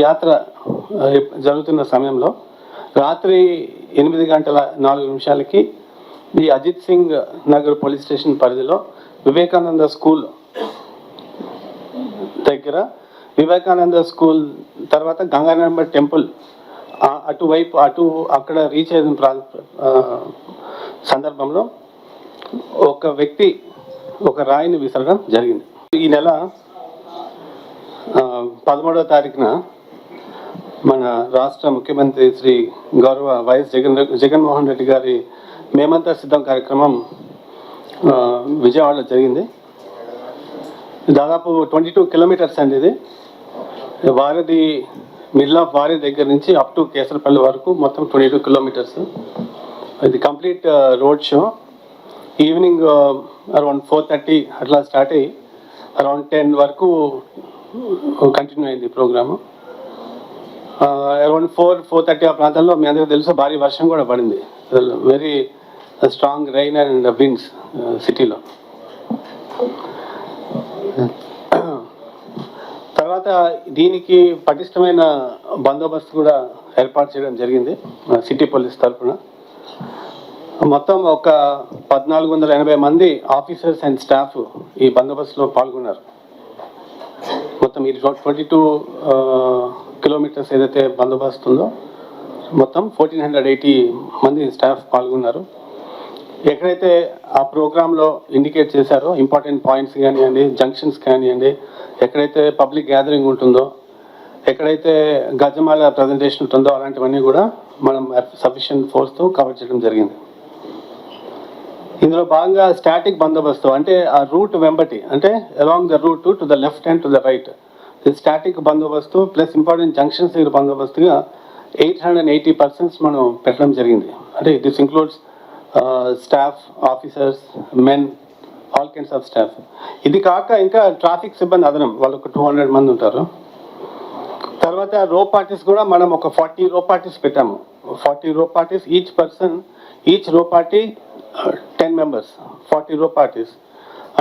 యాత్ర జరుగుతున్న సమయంలో రాత్రి 8:04 ఈ అజిత్ సింగ్ నగర్ పోలీస్ స్టేషన్ పరిధిలో వివేకానంద స్కూల్ దగ్గర, వివేకానంద స్కూల్ తర్వాత గంగారామ టెంపుల్ అటువైపు అక్కడ రీచ్ అయిన సందర్భంలో ఒక వ్యక్తి ఒక రాయిని విసరడం జరిగింది. ఈ నెల 13వ తారీఖున మన రాష్ట్ర ముఖ్యమంత్రి శ్రీ గౌరవ వైఎస్ జగన్మోహన్ రెడ్డి గారి మేమంతా సిద్ధం కార్యక్రమం విజయవాడలో జరిగింది. దాదాపు 22 కిలోమీటర్స్ అండి. ఇది వారధి, మిడిల్ ఆఫ్ వారధి దగ్గర నుంచి అప్ టు కేసరపల్లి వరకు మొత్తం 22 కిలోమీటర్స్. ఇది complete road show. Evening around 4:30 అట్లా స్టార్ట్ అయ్యి అరౌండ్ 10 వరకు కంటిన్యూ అయింది ప్రోగ్రాము. అరౌండ్ 4:30 ఆ ప్రాంతంలో మీ అందరికీ తెలుసు భారీ వర్షం కూడా పడింది. Very strong rain and winds సిటీలో. తర్వాత దీనికి పటిష్టమైన బందోబస్తు కూడా ఏర్పాటు చేయడం జరిగింది సిటీ పోలీస్ తరఫున. మొత్తం ఒక 1480 మంది ఆఫీసర్స్ అండ్ స్టాఫ్ ఈ బందోబస్తులో పాల్గొన్నారు. మొత్తం ఈ 22 కిలోమీటర్స్ ఏదైతే బందోబస్తు ఉందో మొత్తం 1480 మంది స్టాఫ్ పాల్గొన్నారు. ఎక్కడైతే ఆ ప్రోగ్రాంలో ఇండికేట్ చేశారో ఇంపార్టెంట్ పాయింట్స్ కానివ్వండి, జంక్షన్స్ కానివ్వండి, ఎక్కడైతే పబ్లిక్ గ్యాదరింగ్ ఉంటుందో, ఎక్కడైతే గజమాల ప్రజెంటేషన్ ఉంటుందో అలాంటివన్నీ కూడా మనం సఫిషియెంట్ ఫోర్స్తో కవర్ చేయడం జరిగింది. ఇందులో భాగంగా స్టాటిక్ బందోబస్తు అంటే ఆ రూట్ వెంబటి, అంటే along the route to the left and to the right, static బందోబస్తు ప్లస్ ఇంపార్టెంట్ జంక్షన్స్ దగ్గర బందోబస్తుగా 880 persons మనం పెట్టడం జరిగింది. అంటే this includes staff, officers, men, all kinds of staff. ఇది కాక ఇంకా ట్రాఫిక్ సిబ్బంది అదనం వాళ్ళు ఒక 200 మంది ఉంటారు. తర్వాత రో పార్టీస్ కూడా మనం ఒక 40 రో పార్టీస్ పెట్టాము. 40 రో parties, each row party 10 members, 40 రో పార్టీస్.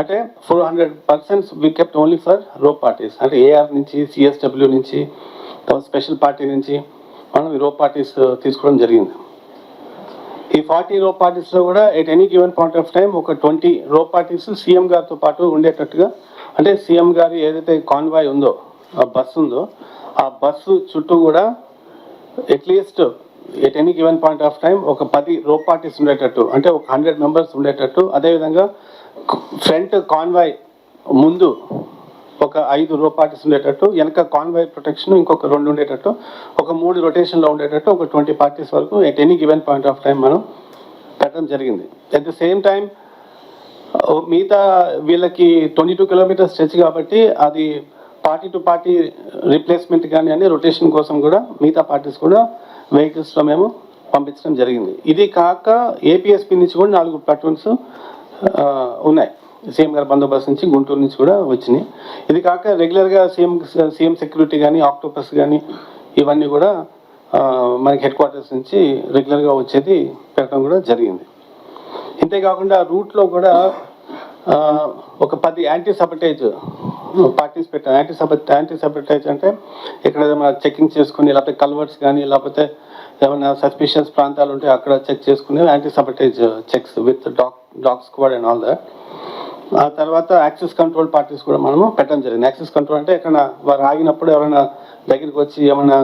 అంటే 400 persons we kept only for రో పార్టీస్. అంటే ఏఆర్ నుంచి, సిఎస్డబ్ల్యూ నుంచి, స్పెషల్ పార్టీ నుంచి మనం ఈ రో పార్టీస్ తీసుకోవడం జరిగింది. ఈ 40 రో పార్టీస్లో కూడా at any given point of time ఒక 20 రో పార్టీస్ సీఎం గారితో పాటు ఉండేటట్టుగా, అంటే సీఎం గారి ఏదైతే కాన్వాయ్ ఉందో, ఆ బస్సు ఉందో, ఆ బస్సు చుట్టూ కూడా at least at any given point of time ఒక 10 రో పార్టీస్ ఉండేటట్టు, అంటే ఒక 100 members ఉండేటట్టు. అదేవిధంగా ఫ్రంట్ కాన్వాయ్ ముందు ఒక 5 రో పార్టీస్ ఉండేటట్టు, వెనక కాన్వాయ్ ప్రొటెక్షన్ ఇంకొక 2 ఉండేటట్టు, ఒక 3 రొటేషన్లో ఉండేటట్టు ఒక 20 parties వరకు at any given point of time మనం పెట్టడం జరిగింది. అట్ ద సేమ్ టైం మిగతా వీళ్ళకి 22 kilometers స్ట్రెచ్ కాబట్టి అది పార్టీ టు పార్టీ రీప్లేస్మెంట్ కానీ అని రొటేషన్ కోసం కూడా మిగతా పార్టీస్ కూడా వెహికల్స్లో మేము పంపించడం జరిగింది. ఇది కాక ఏపీఎస్పీ నుంచి కూడా 4 platoons ఉన్నాయి. సీఎం గారి బందోబస్తు నుంచి గుంటూరు నుంచి కూడా వచ్చినాయి. ఇది కాక రెగ్యులర్గా సీఎం సెక్యూరిటీ కానీ, ఆక్టోపస్ కానీ ఇవన్నీ కూడా మనకి హెడ్ క్వార్టర్స్ నుంచి రెగ్యులర్గా వచ్చేది పెట్టడం కూడా జరిగింది. ఇంతేకాకుండా రూట్లో కూడా ఒక 10 యాంటీ సబటేజ్ పార్టీస్ పెట్టాం. యాంటీ సబటేజ్ అంటే ఇక్కడ ఏదైనా చెకింగ్ చేసుకుని, లేకపోతే కల్వర్ట్స్ కానీ, లేకపోతే ఏమైనా సస్పిషియస్ ప్రాంతాలు ఉంటే అక్కడ చెక్ చేసుకునే anti sabotage checks with dog squad and all that. ఆ తర్వాత యాక్సెస్ కంట్రోల్ పార్టీస్ కూడా మనము పెట్టడం జరిగింది. యాక్సెస్ కంట్రోల్ అంటే ఎక్కడ వారు ఆగినప్పుడు ఎవరైనా దగ్గరికి వచ్చి ఏమైనా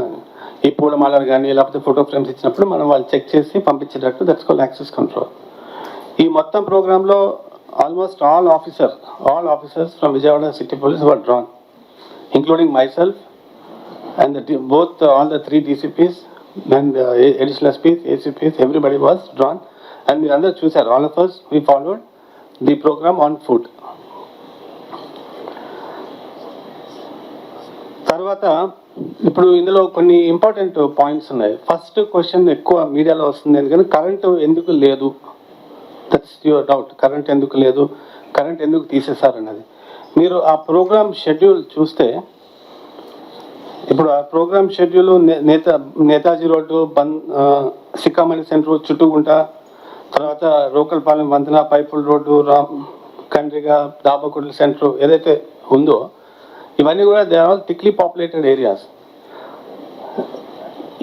ఈ పూలమాలలు కానీ లేకపోతే ఫోటో ఫ్రేమ్స్ ఇచ్చినప్పుడు మనం వాళ్ళు చెక్ చేసి పంపించేటట్టు, దట్స్ కాల్డ్ యాక్సెస్ కంట్రోల్. ఈ మొత్తం ప్రోగ్రాంలో almost all officers from Vijayawada city police were drawn, including myself and all the 3 DCPs and additional SPs, ACPs, everybody was drawn. And మీరు అందరూ చూసారు, all of us we followed the program on foot. తర్వాత ఇప్పుడు ఇందులో కొన్ని important points ఉన్నాయి. First question ఎక్కువ మీడియాలో వస్తుంది, ఎందుకంటే కరెంటు ఎందుకు లేదు, దట్స్ యువర్ డౌట్. కరెంట్ ఎందుకు లేదు, కరెంట్ ఎందుకు తీసేశారన్నది. మీరు ఆ ప్రోగ్రామ్ షెడ్యూల్ చూస్తే, ఇప్పుడు ఆ programme schedule Netaji road, Sikkamani centre, Chuttugunta, తర్వాత రోకల్పాలెం వంతెన, పైపుల్ రోడ్డు, కండ్రిగా, దాబకుడ్ల సెంటర్ ఏదైతే ఉందో ఇవన్నీ కూడా they are all thickly populated areas.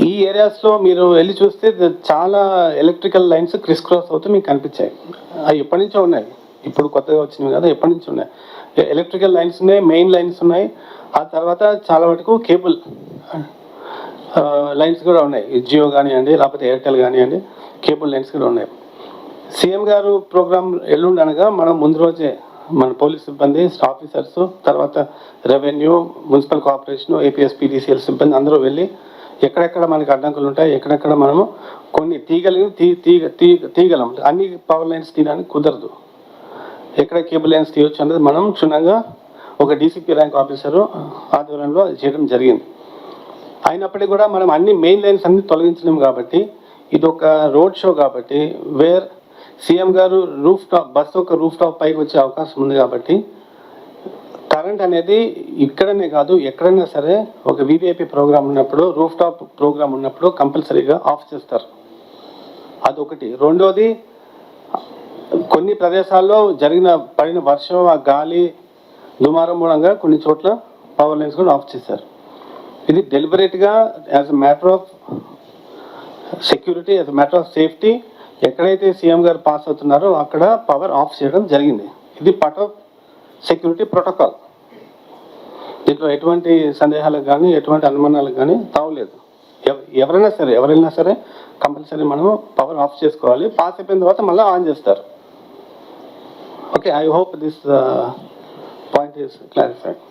ఈ ఏరియాస్లో మీరు వెళ్ళి చూస్తే చాలా ఎలక్ట్రికల్ లైన్స్ క్రిస్ క్రాస్ అవుతూ మీకు కనిపించాయి. అవి ఎప్పటి నుంచో ఉన్నాయి, ఇప్పుడు కొత్తగా వచ్చినవి కదా, ఎప్పటి నుంచి ఉన్నాయి. ఎలక్ట్రికల్ లైన్స్ ఉన్నాయి, మెయిన్ లైన్స్ ఉన్నాయి. ఆ తర్వాత చాలా వరకు కేబుల్ లైన్స్ కూడా ఉన్నాయి. జియో కానివ్వండి, లేకపోతే ఎయిర్టెల్ కానివ్వండి, కేబుల్ లైన్స్ కూడా ఉన్నాయి. సీఎం గారు ప్రోగ్రామ్ ఎల్లుండి అనగా మనం ముందు రోజే మన పోలీస్ సిబ్బంది, ఆఫీసర్స్, తర్వాత revenue, municipal corporation, APS PDCL సిబ్బంది అందరూ వెళ్ళి ఎక్కడెక్కడ మనకి అడ్డంకులు ఉంటాయి, ఎక్కడెక్కడ మనము కొన్ని తీయగలం. అన్ని పవర్ లైన్స్ తీయడానికి కుదరదు. ఎక్కడ కేబుల్ లైన్స్ తీయవచ్చు అనేది మనం క్షుణ్ణంగా ఒక డీసీపీ ర్యాంక్ ఆఫీసరు ఆధ్వర్యంలో అది చేయడం జరిగింది. అయినప్పటికీ కూడా మనం అన్ని మెయిన్ లైన్స్ అన్ని తొలగించలేము కాబట్టి ఇది ఒక రోడ్ షో కాబట్టి వేర్ సీఎం గారు బస్సు ఒక రూఫ్ టాప్ పైకి వచ్చే అవకాశం ఉంది కాబట్టి కరెంట్ అనేది ఇక్కడనే కాదు ఎక్కడైనా సరే ఒక వీవీఐపీ ప్రోగ్రామ్ ఉన్నప్పుడు, రూఫ్ టాప్ ప్రోగ్రామ్ ఉన్నప్పుడు కంపల్సరీగా ఆఫ్ చేస్తారు. అదొకటి. రెండోది, కొన్ని ప్రదేశాల్లో పడిన వర్షం, ఆ గాలి దుమారం మూలంగా కొన్ని చోట్ల పవర్ లైన్స్ కూడా ఆఫ్ చేశారు. ఇది డెలిబరేట్గా as a matter of security, as a matter of safety ఎక్కడైతే సీఎం గారు పాస్ అవుతున్నారో అక్కడ పవర్ ఆఫ్ చేయడం జరిగింది. ఇది పార్ట్ ఆఫ్ సెక్యూరిటీ ప్రోటోకాల్. దీంట్లో ఎటువంటి సందేహాలకు కానీ ఎటువంటి అనుమానాలకు కానీ తావులేదు. ఎవరైనా సరే కంపల్సరీ మనము పవర్ ఆఫ్ చేసుకోవాలి. పాస్ అయిపోయిన తర్వాత మళ్ళీ ఆన్ చేస్తారు. Okay, I hope this point is clarified.